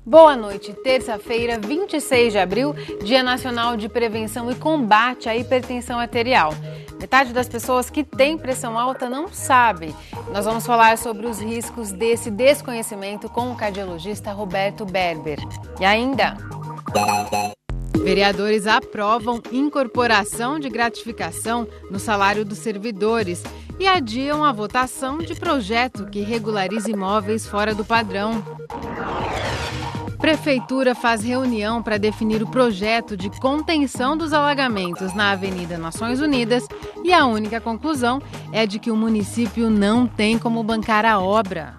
Boa noite, terça-feira, 26 de abril, Dia Nacional de Prevenção e Combate à Hipertensão Arterial. Metade das pessoas que têm pressão alta não sabe. Nós vamos falar sobre os riscos desse desconhecimento com o cardiologista Roberto Berber. E ainda... Vereadores aprovam incorporação de gratificação no salário dos servidores e adiam a votação de projeto que regulariza imóveis fora do padrão. Prefeitura faz reunião para definir o projeto de contenção dos alagamentos na Avenida Nações Unidas e a única conclusão é de que o município não tem como bancar a obra.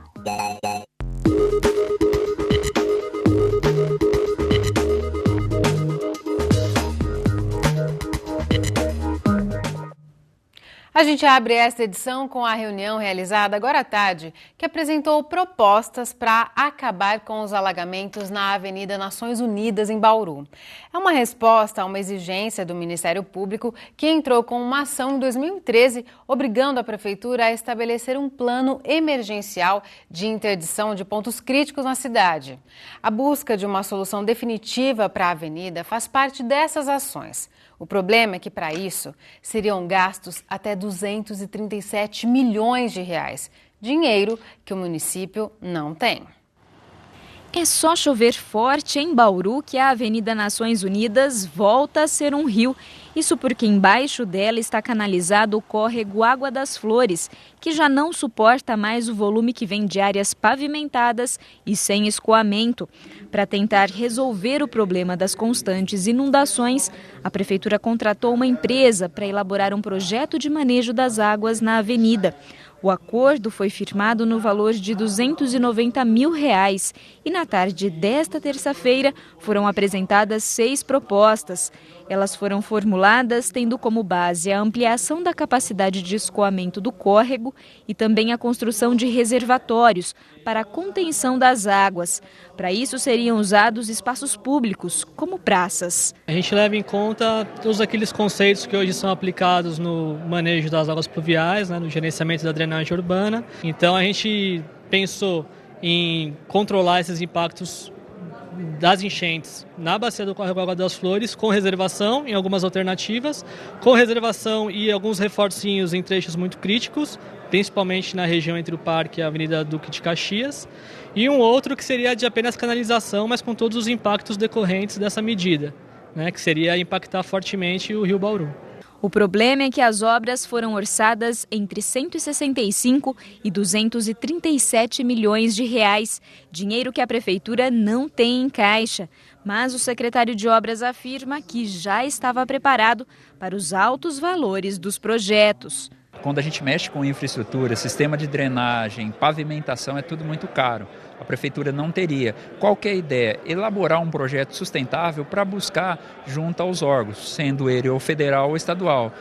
A gente abre esta edição com a reunião realizada agora à tarde, que apresentou propostas para acabar com os alagamentos na Avenida Nações Unidas, em Bauru. É uma resposta a uma exigência do Ministério Público, que entrou com uma ação em 2013, obrigando a Prefeitura a estabelecer um plano emergencial de interdição de pontos críticos na cidade. A busca de uma solução definitiva para a avenida faz parte dessas ações. O problema é que, para isso, seriam gastos até 237 milhões de reais, dinheiro que o município não tem. É só chover forte em Bauru que a Avenida Nações Unidas volta a ser um rio. Isso porque embaixo dela está canalizado o córrego Água das Flores, que já não suporta mais o volume que vem de áreas pavimentadas e sem escoamento. Para tentar resolver o problema das constantes inundações, a Prefeitura contratou uma empresa para elaborar um projeto de manejo das águas na avenida. O acordo foi firmado no valor de R$ 290 mil e na tarde desta terça-feira foram apresentadas 6 propostas. Elas foram formuladas tendo como base a ampliação da capacidade de escoamento do córrego e também a construção de reservatórios para a contenção das águas. Para isso seriam usados espaços públicos, como praças. A gente leva em conta todos aqueles conceitos que hoje são aplicados no manejo das águas pluviais, no gerenciamento da drenagem urbana. Então a gente pensou em controlar esses impactos das enchentes na bacia do córrego Água das Flores, com reservação em algumas alternativas, com reservação e alguns reforcinhos em trechos muito críticos, principalmente na região entre o Parque e a Avenida Duque de Caxias, e um outro que seria de apenas canalização, mas com todos os impactos decorrentes dessa medida, que seria impactar fortemente o Rio Bauru. O problema é que as obras foram orçadas entre 165 e 237 milhões de reais, dinheiro que a Prefeitura não tem em caixa. Mas o secretário de Obras afirma que já estava preparado para os altos valores dos projetos. Quando a gente mexe com infraestrutura, sistema de drenagem, pavimentação, é tudo muito caro. A Prefeitura não teria. Qual que é a ideia? Elaborar um projeto sustentável para buscar junto aos órgãos, sendo ele ou federal ou estadual.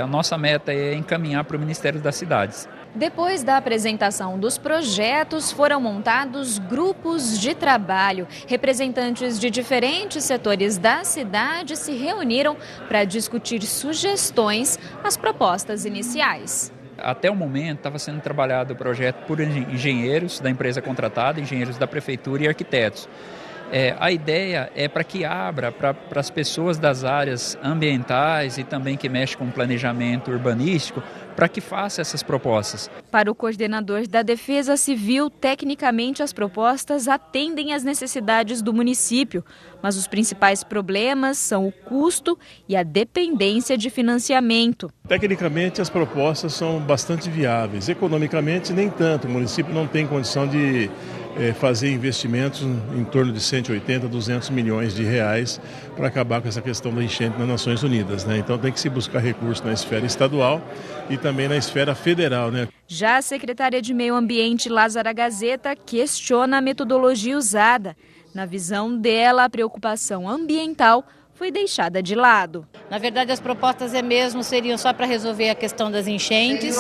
A nossa meta é encaminhar para o Ministério das Cidades. Depois da apresentação dos projetos, foram montados grupos de trabalho. Representantes de diferentes setores da cidade se reuniram para discutir sugestões às propostas iniciais. Até o momento estava sendo trabalhado o projeto por engenheiros da empresa contratada, engenheiros da Prefeitura e arquitetos. A ideia é para que abra para as pessoas das áreas ambientais e também que mexe com planejamento urbanístico, para que faça essas propostas. Para o coordenador da Defesa Civil, tecnicamente as propostas atendem às necessidades do município, mas os principais problemas são o custo e a dependência de financiamento. Tecnicamente as propostas são bastante viáveis, economicamente nem tanto, o município não tem condição de fazer investimentos em torno de 180, 200 milhões de reais para acabar com essa questão da enchente nas Nações Unidas. Então tem que se buscar recursos na esfera estadual e também na esfera federal. Já a secretária de Meio Ambiente, Lázara Gazeta, questiona a metodologia usada. Na visão dela, a preocupação ambiental foi deixada de lado. Na verdade, as propostas seriam só para resolver a questão das enchentes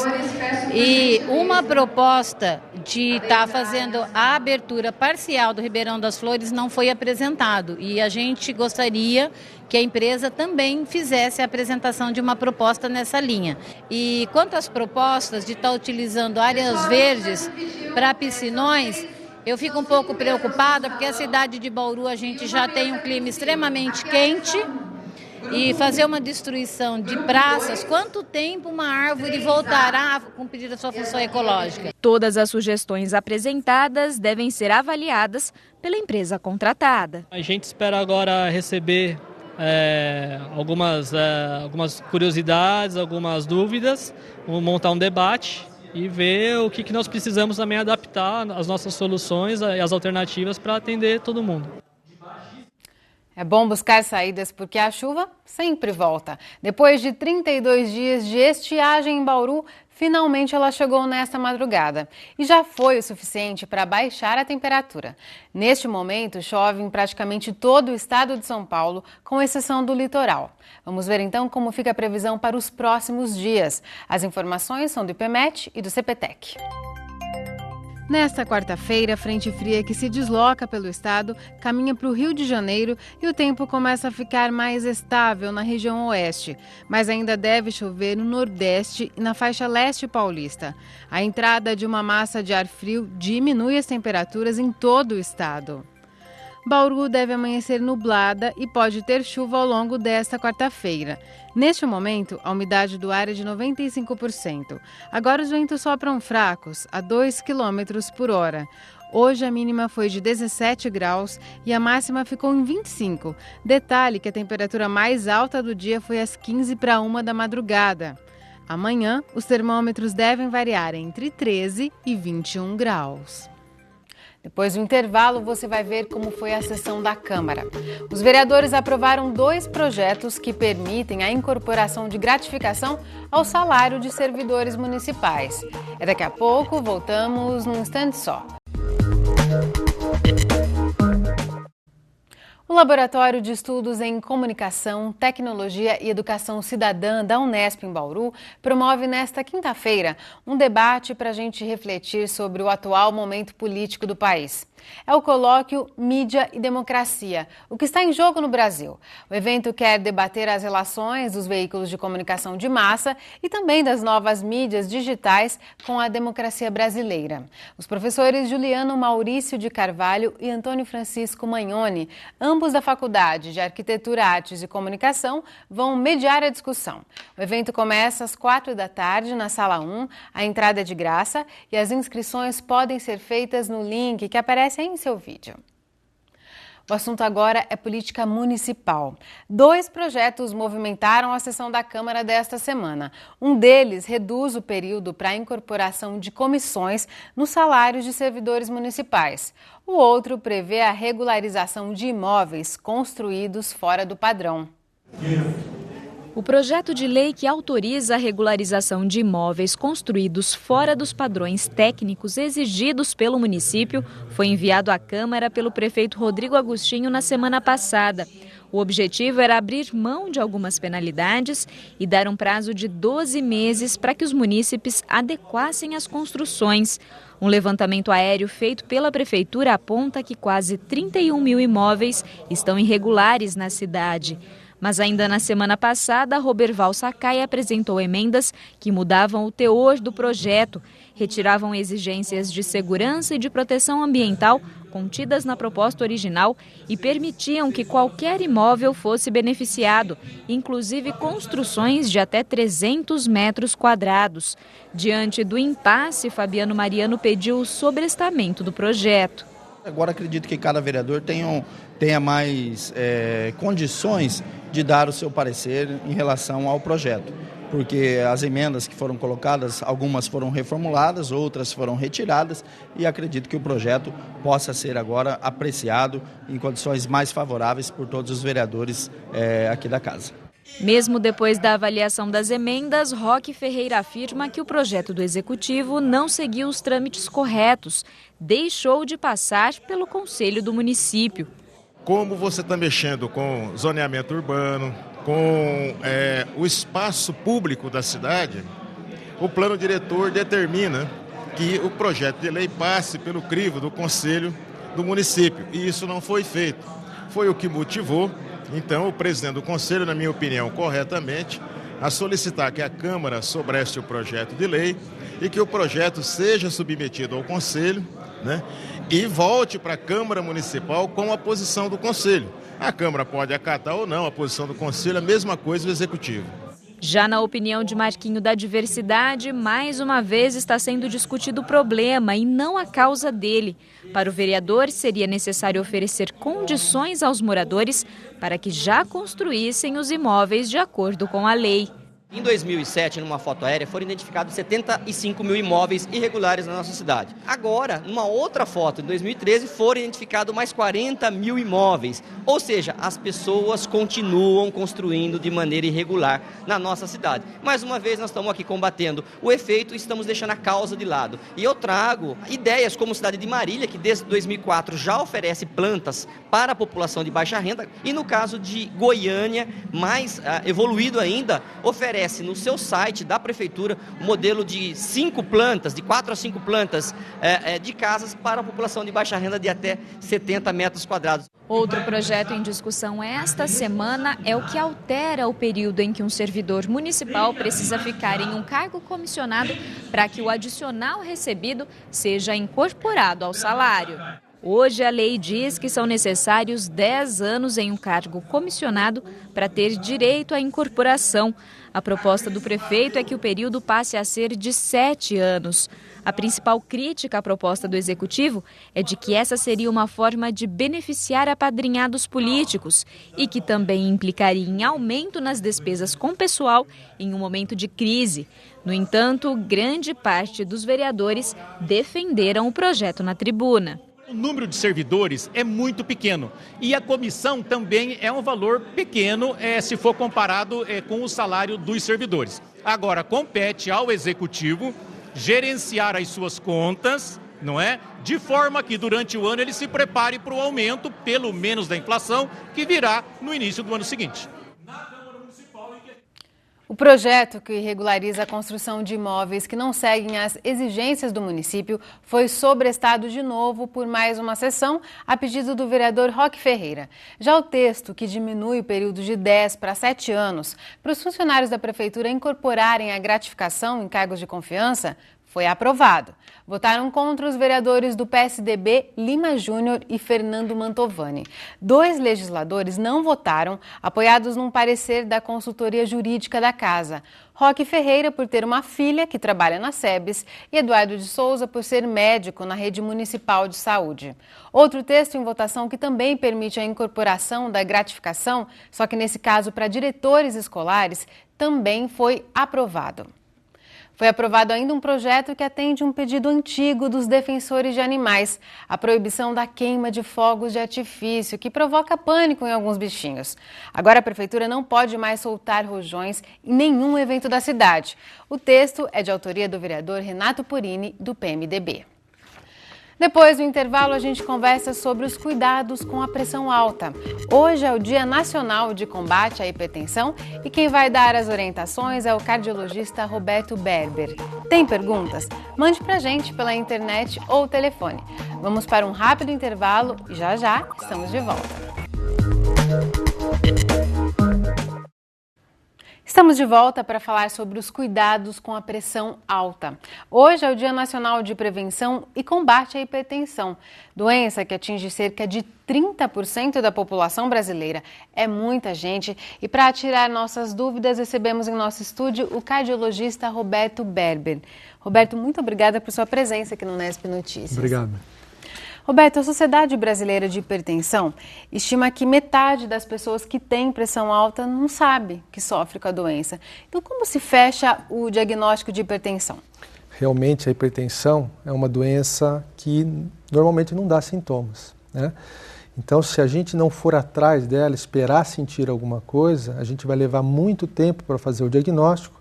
e uma proposta de estar fazendo a abertura parcial do Ribeirão das Flores não foi apresentado e a gente gostaria que a empresa também fizesse a apresentação de uma proposta nessa linha. E quanto às propostas de estar utilizando áreas verdes para piscinões, Eu fico um pouco preocupada porque a cidade de Bauru a gente já tem um clima extremamente quente e fazer uma destruição de praças, quanto tempo uma árvore voltará a cumprir a sua função ecológica? Todas as sugestões apresentadas devem ser avaliadas pela empresa contratada. A gente espera agora receber algumas curiosidades, algumas dúvidas, montar um debate e ver o que nós precisamos também adaptar as nossas soluções e as alternativas para atender todo mundo. É bom buscar saídas porque a chuva sempre volta. Depois de 32 dias de estiagem em Bauru, finalmente ela chegou nesta madrugada. E já foi o suficiente para baixar a temperatura. Neste momento, chove em praticamente todo o estado de São Paulo, com exceção do litoral. Vamos ver então como fica a previsão para os próximos dias. As informações são do IPMET e do CPTEC. Nesta quarta-feira, a frente fria que se desloca pelo estado caminha para o Rio de Janeiro e o tempo começa a ficar mais estável na região oeste, mas ainda deve chover no nordeste e na faixa leste paulista. A entrada de uma massa de ar frio diminui as temperaturas em todo o estado. Bauru deve amanhecer nublada e pode ter chuva ao longo desta quarta-feira. Neste momento, a umidade do ar é de 95%. Agora os ventos sopram fracos, a 2 km por hora. Hoje a mínima foi de 17 graus e a máxima ficou em 25. Detalhe que a temperatura mais alta do dia foi às 15 para 1 da madrugada. Amanhã, os termômetros devem variar entre 13 e 21 graus. Depois do intervalo, você vai ver como foi a sessão da Câmara. Os vereadores aprovaram 2 projetos que permitem a incorporação de gratificação ao salário de servidores municipais. Daqui a pouco, voltamos num instante só. O Laboratório de Estudos em Comunicação, Tecnologia e Educação Cidadã da Unesp em Bauru promove nesta quinta-feira um debate para a gente refletir sobre o atual momento político do país. É o colóquio Mídia e Democracia, o que está em jogo no Brasil. O evento quer debater as relações dos veículos de comunicação de massa e também das novas mídias digitais com a democracia brasileira. Os professores Juliano Maurício de Carvalho e Antônio Francisco Magnoni, ambos da Faculdade de Arquitetura, Artes e Comunicação, vão mediar a discussão. O evento começa às 4 da tarde na Sala 1, a entrada é de graça e as inscrições podem ser feitas no link que aparece aí em seu vídeo. O assunto agora é política municipal. 2 projetos movimentaram a sessão da Câmara desta semana. Um deles reduz o período para a incorporação de comissões nos salários de servidores municipais. O outro prevê a regularização de imóveis construídos fora do padrão. O projeto de lei que autoriza a regularização de imóveis construídos fora dos padrões técnicos exigidos pelo município foi enviado à Câmara pelo prefeito Rodrigo Agostinho na semana passada. O objetivo era abrir mão de algumas penalidades e dar um prazo de 12 meses para que os munícipes adequassem as construções. Um levantamento aéreo feito pela prefeitura aponta que quase 31 mil imóveis estão irregulares na cidade. Mas ainda na semana passada, Roberval Sakai apresentou emendas que mudavam o teor do projeto, retiravam exigências de segurança e de proteção ambiental contidas na proposta original e permitiam que qualquer imóvel fosse beneficiado, inclusive construções de até 300 metros quadrados. Diante do impasse, Fabiano Mariano pediu o sobrestamento do projeto. Agora acredito que cada vereador tenha mais condições de dar o seu parecer em relação ao projeto, porque as emendas que foram colocadas, algumas foram reformuladas, outras foram retiradas e acredito que o projeto possa ser agora apreciado em condições mais favoráveis por todos os vereadores aqui da casa. Mesmo depois da avaliação das emendas, Roque Ferreira afirma que o projeto do Executivo não seguiu os trâmites corretos, deixou de passar pelo Conselho do município. Como você está mexendo com zoneamento urbano, com o espaço público da cidade, o plano diretor determina que o projeto de lei passe pelo crivo do Conselho do município. E isso não foi feito. Foi o que motivou, então, o presidente do Conselho, na minha opinião, corretamente, a solicitar que a Câmara sobreste o projeto de lei e que o projeto seja submetido ao Conselho, né? e volte para a Câmara Municipal com a posição do Conselho. A Câmara pode acatar ou não a posição do Conselho, a mesma coisa do Executivo. Já na opinião de Marquinho da Diversidade, mais uma vez está sendo discutido o problema e não a causa dele. Para o vereador, seria necessário oferecer condições aos moradores para que já construíssem os imóveis de acordo com a lei. Em 2007, numa foto aérea, foram identificados 75 mil imóveis irregulares na nossa cidade. Agora, numa outra foto, em 2013, foram identificados mais 40 mil imóveis. Ou seja, as pessoas continuam construindo de maneira irregular na nossa cidade. Mais uma vez, nós estamos aqui combatendo o efeito e estamos deixando a causa de lado. E eu trago ideias como a cidade de Marília, que desde 2004 já oferece plantas para a população de baixa renda. E no caso de Goiânia, mais evoluído ainda, oferece no seu site da prefeitura um modelo de 5 plantas, de 4 a 5 plantas de casas para a população de baixa renda de até 70 metros quadrados. Outro projeto em discussão esta semana é o que altera o período em que um servidor municipal precisa ficar em um cargo comissionado para que o adicional recebido seja incorporado ao salário. Hoje, a lei diz que são necessários 10 anos em um cargo comissionado para ter direito à incorporação. A proposta do prefeito é que o período passe a ser de 7 anos. A principal crítica à proposta do Executivo é de que essa seria uma forma de beneficiar apadrinhados políticos e que também implicaria em aumento nas despesas com pessoal em um momento de crise. No entanto, grande parte dos vereadores defenderam o projeto na tribuna. O número de servidores é muito pequeno e a comissão também é um valor pequeno se for comparado com o salário dos servidores. Agora, compete ao Executivo gerenciar as suas contas, não é? De forma que durante o ano ele se prepare para o aumento, pelo menos da inflação, que virá no início do ano seguinte. O projeto que regulariza a construção de imóveis que não seguem as exigências do município foi sobrestado de novo por mais uma sessão a pedido do vereador Roque Ferreira. Já o texto, que diminui o período de 10 para 7 anos para os funcionários da prefeitura incorporarem a gratificação em cargos de confiança, foi aprovado. Votaram contra os vereadores do PSDB, Lima Júnior e Fernando Mantovani. 2 legisladores não votaram, apoiados num parecer da consultoria jurídica da casa. Roque Ferreira, por ter uma filha que trabalha na SEBS, e Eduardo de Souza, por ser médico na rede municipal de saúde. Outro texto em votação que também permite a incorporação da gratificação, só que nesse caso para diretores escolares, também foi aprovado. Foi aprovado ainda um projeto que atende um pedido antigo dos defensores de animais, a proibição da queima de fogos de artifício, que provoca pânico em alguns bichinhos. Agora a prefeitura não pode mais soltar rojões em nenhum evento da cidade. O texto é de autoria do vereador Renato Purini, do PMDB. Depois do intervalo, a gente conversa sobre os cuidados com a pressão alta. Hoje é o Dia Nacional de Combate à Hipertensão e quem vai dar as orientações é o cardiologista Roberto Berber. Tem perguntas? Mande pra gente pela internet ou telefone. Vamos para um rápido intervalo e já estamos de volta. Estamos de volta para falar sobre os cuidados com a pressão alta. Hoje é o Dia Nacional de Prevenção e Combate à Hipertensão, doença que atinge cerca de 30% da população brasileira. É muita gente e para tirar nossas dúvidas recebemos em nosso estúdio o cardiologista Roberto Berber. Roberto, muito obrigada por sua presença aqui no Nesp Notícias. Obrigado. Roberto, a Sociedade Brasileira de Hipertensão estima que metade das pessoas que têm pressão alta não sabe que sofre com a doença. Então, como se fecha o diagnóstico de hipertensão? Realmente, a hipertensão é uma doença que normalmente não dá sintomas, né? Então, se a gente não for atrás dela, esperar sentir alguma coisa, a gente vai levar muito tempo para fazer o diagnóstico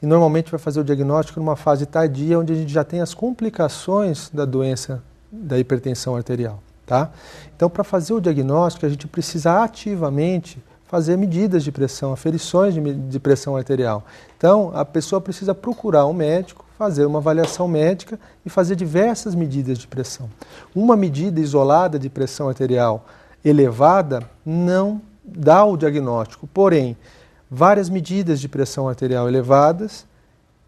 e normalmente vai fazer o diagnóstico numa fase tardia, onde a gente já tem as complicações da doença da hipertensão arterial, tá? Então, para fazer o diagnóstico, a gente precisa ativamente fazer medidas de pressão, aferições de pressão arterial. Então, a pessoa precisa procurar um médico, fazer uma avaliação médica e fazer diversas medidas de pressão. Uma medida isolada de pressão arterial elevada não dá o diagnóstico, porém, várias medidas de pressão arterial elevadas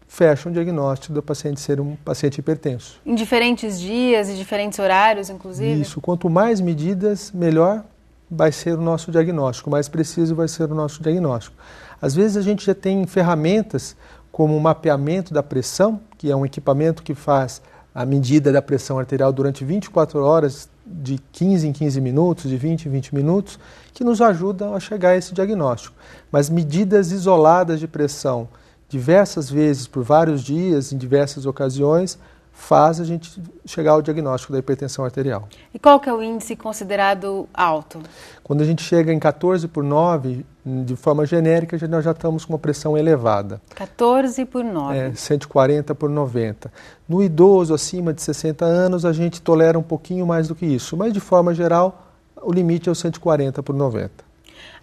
fecham o diagnóstico do paciente ser um paciente hipertenso. Em diferentes dias e diferentes horários, inclusive? Isso, quanto mais medidas, melhor vai ser o nosso diagnóstico, mais preciso vai ser o nosso diagnóstico. Às vezes a gente já tem ferramentas como o mapeamento da pressão, que é um equipamento que faz a medida da pressão arterial durante 24 horas, de 15 em 15 minutos, de 20 em 20 minutos, que nos ajudam a chegar a esse diagnóstico. Mas medidas isoladas de pressão, diversas vezes, por vários dias, em diversas ocasiões, faz a gente chegar ao diagnóstico da hipertensão arterial. E qual que é o índice considerado alto? Quando a gente chega em 14/9, de forma genérica, nós já estamos com uma pressão elevada. 14/9. 140/90. No idoso acima de 60 anos, a gente tolera um pouquinho mais do que isso, mas de forma geral, o limite é o 140/90.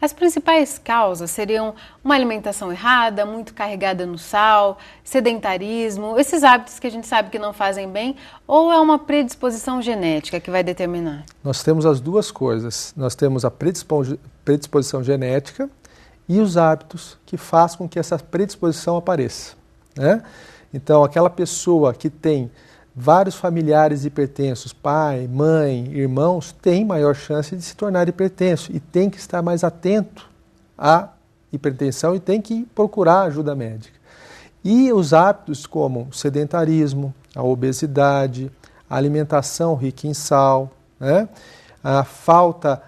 As principais causas seriam uma alimentação errada, muito carregada no sal, sedentarismo, esses hábitos que a gente sabe que não fazem bem, ou é uma predisposição genética que vai determinar? Nós temos as duas coisas. Nós temos a predisposição genética e os hábitos que fazem com que essa predisposição apareça, né? Então, aquela pessoa que tem vários familiares hipertensos, pai, mãe, irmãos, tem maior chance de se tornar hipertenso e tem que estar mais atento à hipertensão e tem que procurar ajuda médica. E os hábitos como o sedentarismo, a obesidade, a alimentação rica em sal, né? A falta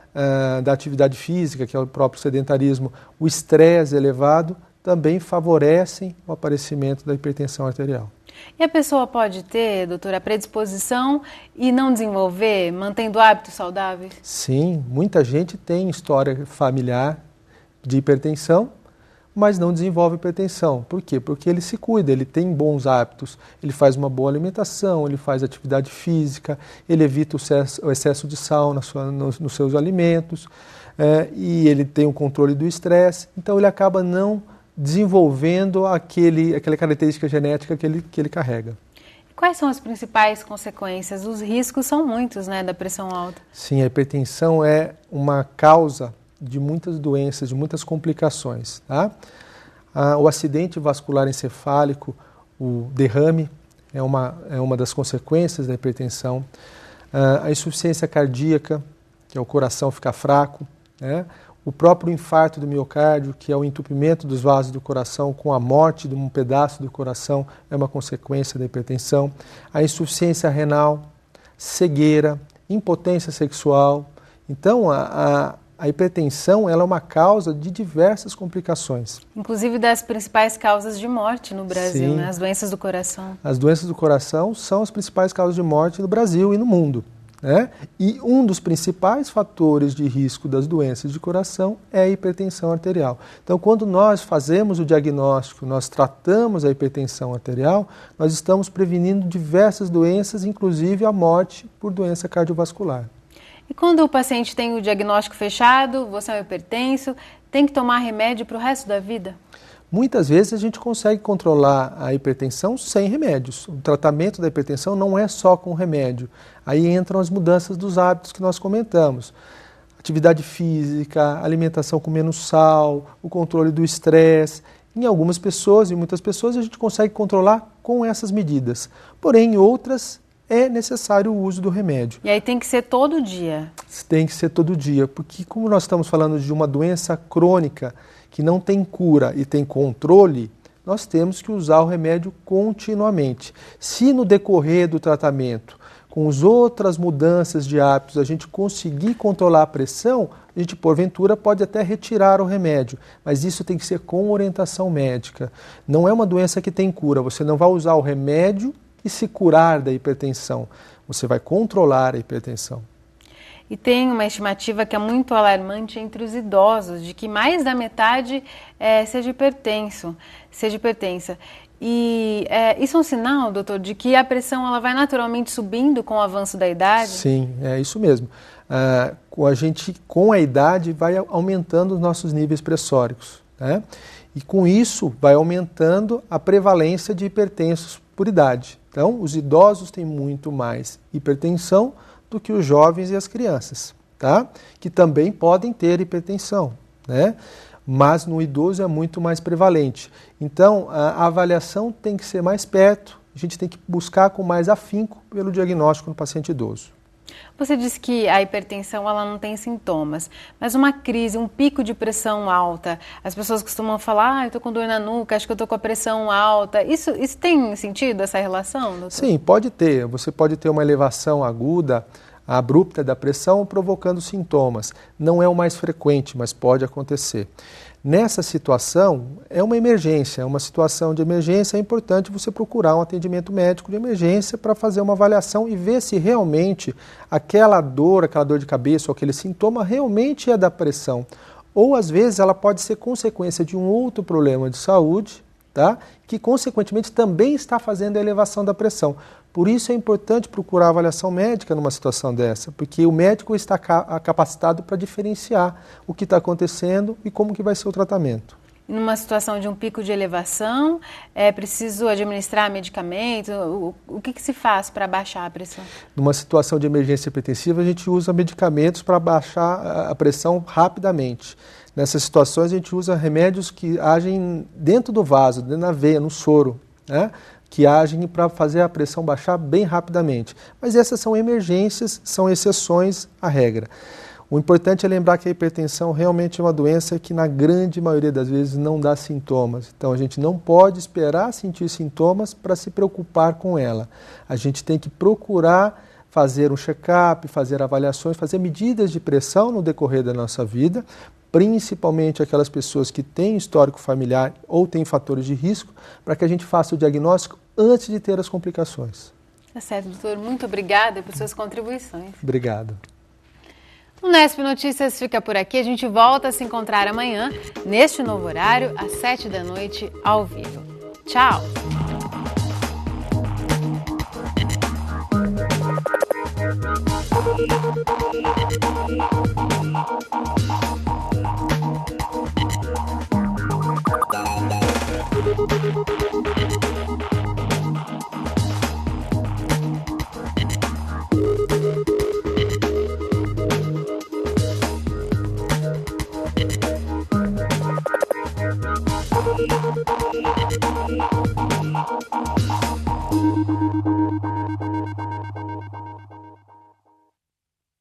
da atividade física, que é o próprio sedentarismo, o estresse elevado, também favorecem o aparecimento da hipertensão arterial. E a pessoa pode ter, doutora, a predisposição e não desenvolver, mantendo hábitos saudáveis? Sim, muita gente tem história familiar de hipertensão, mas não desenvolve hipertensão. Por quê? Porque ele se cuida, ele tem bons hábitos, ele faz uma boa alimentação, ele faz atividade física, ele evita o excesso de sal nos seus alimentos, e ele tem o controle do estresse, então ele acaba não desenvolvendo aquela característica genética que ele carrega. Quais são as principais consequências? Os riscos são muitos, né, da pressão alta. Sim, a hipertensão é uma causa de muitas doenças, de muitas complicações, tá? O acidente vascular encefálico, o derrame, é uma das consequências da hipertensão. A insuficiência cardíaca, que é o coração ficar fraco, né? O próprio infarto do miocárdio, que é o entupimento dos vasos do coração com a morte de um pedaço do coração, é uma consequência da hipertensão. A insuficiência renal, cegueira, impotência sexual. Então, a hipertensão ela é uma causa de diversas complicações. Inclusive das principais causas de morte no Brasil, né? As doenças do coração. As doenças do coração são as principais causas de morte no Brasil e no mundo, né? E um dos principais fatores de risco das doenças de coração é a hipertensão arterial. Então, quando nós fazemos o diagnóstico, nós tratamos a hipertensão arterial, nós estamos prevenindo diversas doenças, inclusive a morte por doença cardiovascular. E quando o paciente tem o diagnóstico fechado, você é um hipertenso, tem que tomar remédio para o resto da vida? Muitas vezes a gente consegue controlar a hipertensão sem remédios. O tratamento da hipertensão não é só com remédio. Aí entram as mudanças dos hábitos que nós comentamos. Atividade física, alimentação com menos sal, o controle do estresse. Em algumas pessoas, em muitas pessoas, a gente consegue controlar com essas medidas. Porém, em outras, é necessário o uso do remédio. E aí tem que ser todo dia? Tem que ser todo dia, porque como nós estamos falando de uma doença crônica que não tem cura e tem controle, nós temos que usar o remédio continuamente. Se no decorrer do tratamento, com as outras mudanças de hábitos, a gente conseguir controlar a pressão, a gente, porventura, pode até retirar o remédio, mas isso tem que ser com orientação médica. Não é uma doença que tem cura, você não vai usar o remédio e se curar da hipertensão, você vai controlar a hipertensão. E tem uma estimativa que é muito alarmante entre os idosos, de que mais da metade seja hipertensa. E isso é um sinal, doutor, de que a pressão ela vai naturalmente subindo com o avanço da idade? Sim, é isso mesmo. Com a idade, vai aumentando os nossos níveis pressóricos, né? E com isso, vai aumentando a prevalência de hipertensos por idade. Então, os idosos têm muito mais hipertensão do que os jovens e as crianças, tá? Que também podem ter hipertensão, né? mas no idoso é muito mais prevalente. Então, a avaliação tem que ser mais perto, a gente tem que buscar com mais afinco pelo diagnóstico no paciente idoso. Você disse que a hipertensão ela não tem sintomas, mas uma crise, um pico de pressão alta, as pessoas costumam falar, eu estou com dor na nuca, acho que eu estou com a pressão alta. Isso tem sentido, essa relação, doutor? Sim, pode ter. Você pode ter uma elevação aguda, abrupta da pressão, provocando sintomas. Não é o mais frequente, mas pode acontecer. Nessa situação, é uma emergência, é uma situação de emergência, é importante você procurar um atendimento médico de emergência para fazer uma avaliação e ver se realmente aquela dor de cabeça ou aquele sintoma realmente é da pressão. Ou, às vezes, ela pode ser consequência de um outro problema de saúde, tá? Que, consequentemente, também está fazendo a elevação da pressão. Por isso é importante procurar avaliação médica numa situação dessa, porque o médico está capacitado para diferenciar o que está acontecendo e como que vai ser o tratamento. Numa situação de um pico de elevação, é preciso administrar medicamentos? O que se faz para baixar a pressão? Numa situação de emergência hipertensiva, a gente usa medicamentos para baixar a pressão rapidamente. Nessas situações, a gente usa remédios que agem dentro do vaso, dentro da veia, no soro, né? Que agem para fazer a pressão baixar bem rapidamente. Mas essas são emergências, são exceções à regra. O importante é lembrar que a hipertensão realmente é uma doença que, na grande maioria das vezes, não dá sintomas. Então, a gente não pode esperar sentir sintomas para se preocupar com ela. A gente tem que procurar fazer um check-up, fazer avaliações, fazer medidas de pressão no decorrer da nossa vida, principalmente aquelas pessoas que têm histórico familiar ou têm fatores de risco, para que a gente faça o diagnóstico antes de ter as complicações. Tá certo, doutor. Muito obrigada por suas contribuições. Obrigado. O Nesp Notícias fica por aqui. A gente volta a se encontrar amanhã, neste novo horário, às 19h, ao vivo. Tchau! Thank you.